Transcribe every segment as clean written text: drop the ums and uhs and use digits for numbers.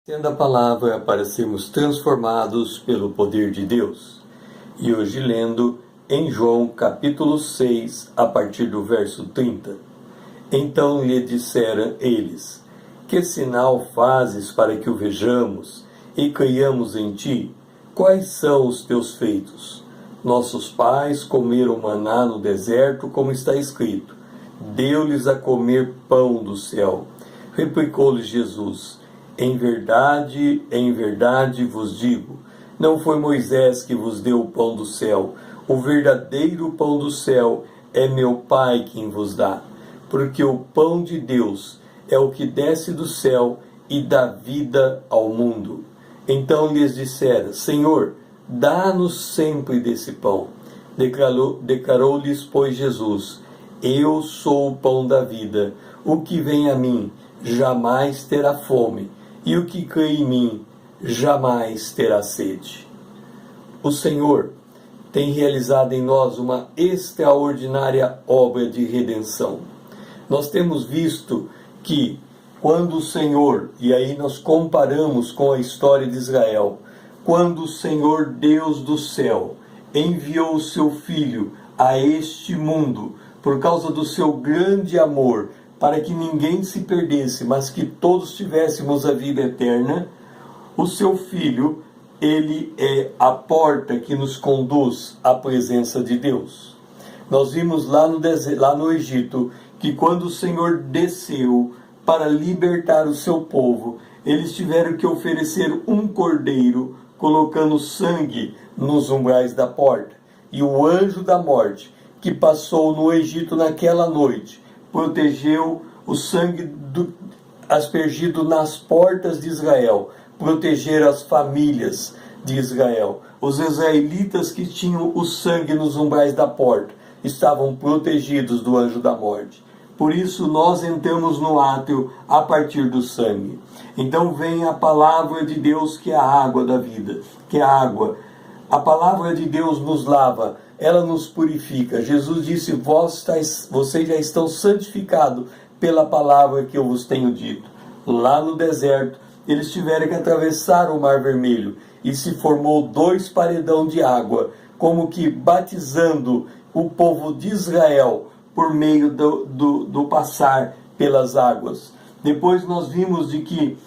Tendo a palavra para sermos transformados pelo poder de Deus. E hoje lendo em João capítulo 6, a partir do verso 30. Então lhe disseram eles: Que sinal fazes para que o vejamos e creiamos em ti? Quais são os teus feitos? Nossos pais comeram maná no deserto, como está escrito: Deu-lhes a comer pão do céu. Replicou-lhes Jesus: em verdade vos digo, não foi Moisés que vos deu o pão do céu. O verdadeiro pão do céu é meu Pai quem vos dá. Porque o pão de Deus é o que desce do céu e dá vida ao mundo. Então lhes disseram: Senhor, dá-nos sempre desse pão. Declarou-lhes, pois, Jesus: Eu sou o pão da vida. O que vem a mim jamais terá fome, e o que crê em mim jamais terá sede. O Senhor tem realizado em nós uma extraordinária obra de redenção. Nós temos visto que quando o Senhor, e aí nós comparamos com a história de Israel, quando o Senhor Deus do céu enviou o seu Filho a este mundo por causa do seu grande amor, para que ninguém se perdesse, mas que todos tivéssemos a vida eterna, o seu Filho, ele é a porta que nos conduz à presença de Deus. Nós vimos lá no Egito, que quando o Senhor desceu para libertar o seu povo, eles tiveram que oferecer um cordeiro, colocando sangue nos umbrais da porta. E o anjo da morte, que passou no Egito naquela noite, protegeu o sangue aspergido nas portas de Israel, proteger as famílias de Israel. Os israelitas que tinham o sangue nos umbrais da porta estavam protegidos do anjo da morte. Por isso nós entramos no átrio a partir do sangue. Então vem a palavra de Deus, que é a água da vida, que é a água. A palavra de Deus nos lava, ela nos purifica. Jesus disse: vocês já estão santificados pela palavra que eu vos tenho dito. Lá no deserto, eles tiveram que atravessar o Mar Vermelho e se formou 2 paredão de água, como que batizando o povo de Israel por meio do passar pelas águas. Depois nós vimos de que,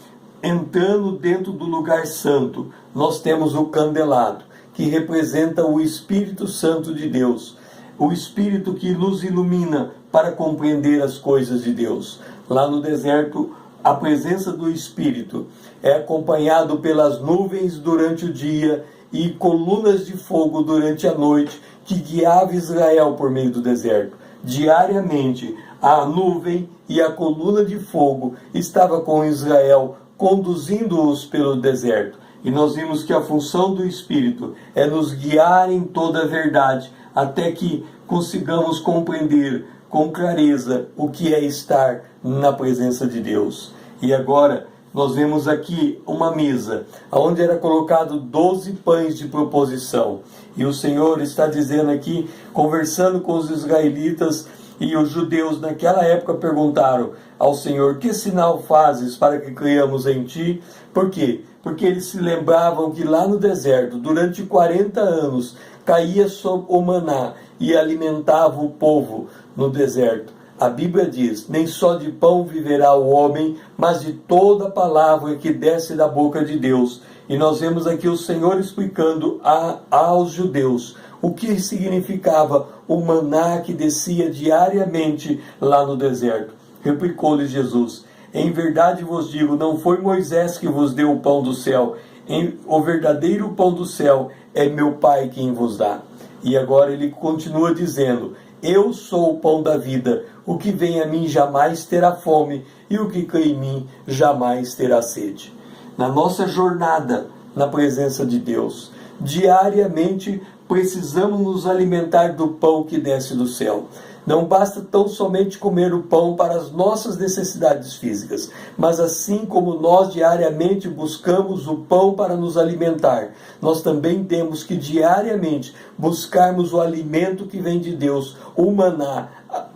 entrando dentro do lugar santo, nós temos o candelado, que representa o Espírito Santo de Deus, o Espírito que nos ilumina para compreender as coisas de Deus. Lá no deserto, a presença do Espírito é acompanhado pelas nuvens durante o dia e colunas de fogo durante a noite, que guiava Israel por meio do deserto. Diariamente, a nuvem e a coluna de fogo estava com Israel, conduzindo-os pelo deserto. E nós vimos que a função do Espírito é nos guiar em toda a verdade, até que consigamos compreender com clareza o que é estar na presença de Deus. E agora nós vemos aqui uma mesa, onde era colocado 12 pães de proposição. E o Senhor está dizendo aqui, conversando com os israelitas, e os judeus naquela época perguntaram ao Senhor: que sinal fazes para que creiamos em ti? Por quê? Porque eles se lembravam que lá no deserto, durante 40 anos, caía sobre o maná e alimentava o povo no deserto. A Bíblia diz: nem só de pão viverá o homem, mas de toda palavra que desce da boca de Deus. E nós vemos aqui o Senhor explicando aos judeus o que significava o maná que descia diariamente lá no deserto. Replicou-lhe Jesus: em verdade vos digo, não foi Moisés que vos deu o pão do céu. O verdadeiro pão do céu é meu Pai quem vos dá. E agora ele continua dizendo: eu sou o pão da vida. O que vem a mim jamais terá fome, e o que crê em mim jamais terá sede. Na nossa jornada na presença de Deus, diariamente precisamos nos alimentar do pão que desce do céu. Não basta tão somente comer o pão para as nossas necessidades físicas, mas assim como nós diariamente buscamos o pão para nos alimentar, nós também temos que diariamente buscarmos o alimento que vem de Deus, o maná,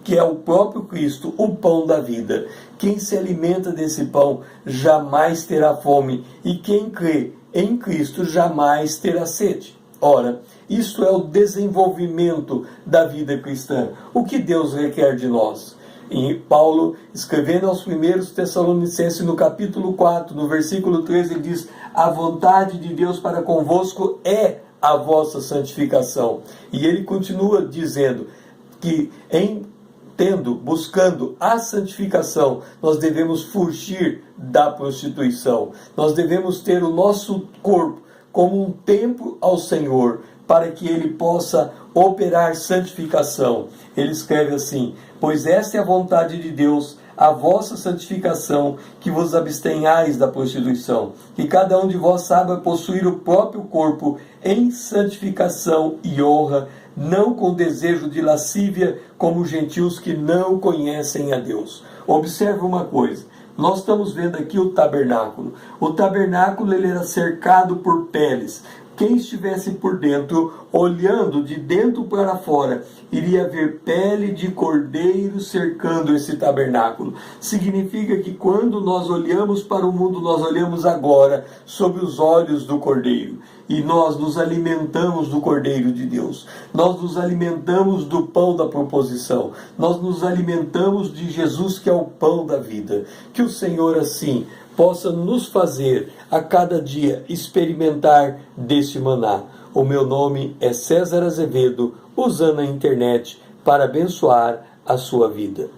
que é o próprio Cristo, o pão da vida. Quem se alimenta desse pão jamais terá fome, e quem crê em Cristo jamais terá sede. Ora, isto é o desenvolvimento da vida cristã. O que Deus requer de nós? E Paulo, escrevendo aos primeiros Tessalonicenses, no capítulo 4, no versículo 13, ele diz: a vontade de Deus para convosco é a vossa santificação. E ele continua dizendo que buscando a santificação, nós devemos fugir da prostituição. Nós devemos ter o nosso corpo como um templo ao Senhor, para que Ele possa operar santificação. Ele escreve assim: pois esta é a vontade de Deus, a vossa santificação, que vos abstenhais da prostituição, que cada um de vós saiba possuir o próprio corpo em santificação e honra, não com desejo de lascívia, como os gentios que não conhecem a Deus. Observe uma coisa. Nós estamos vendo aqui o tabernáculo. O tabernáculo ele era cercado por peles. Quem estivesse por dentro, olhando de dentro para fora, iria ver pele de cordeiro cercando esse tabernáculo. Significa que quando nós olhamos para o mundo, nós olhamos agora sob os olhos do cordeiro. E nós nos alimentamos do Cordeiro de Deus. Nós nos alimentamos do pão da proposição. Nós nos alimentamos de Jesus, que é o pão da vida. Que o Senhor, assim, possa nos fazer a cada dia experimentar deste maná. O meu nome é César Azevedo, usando a internet para abençoar a sua vida.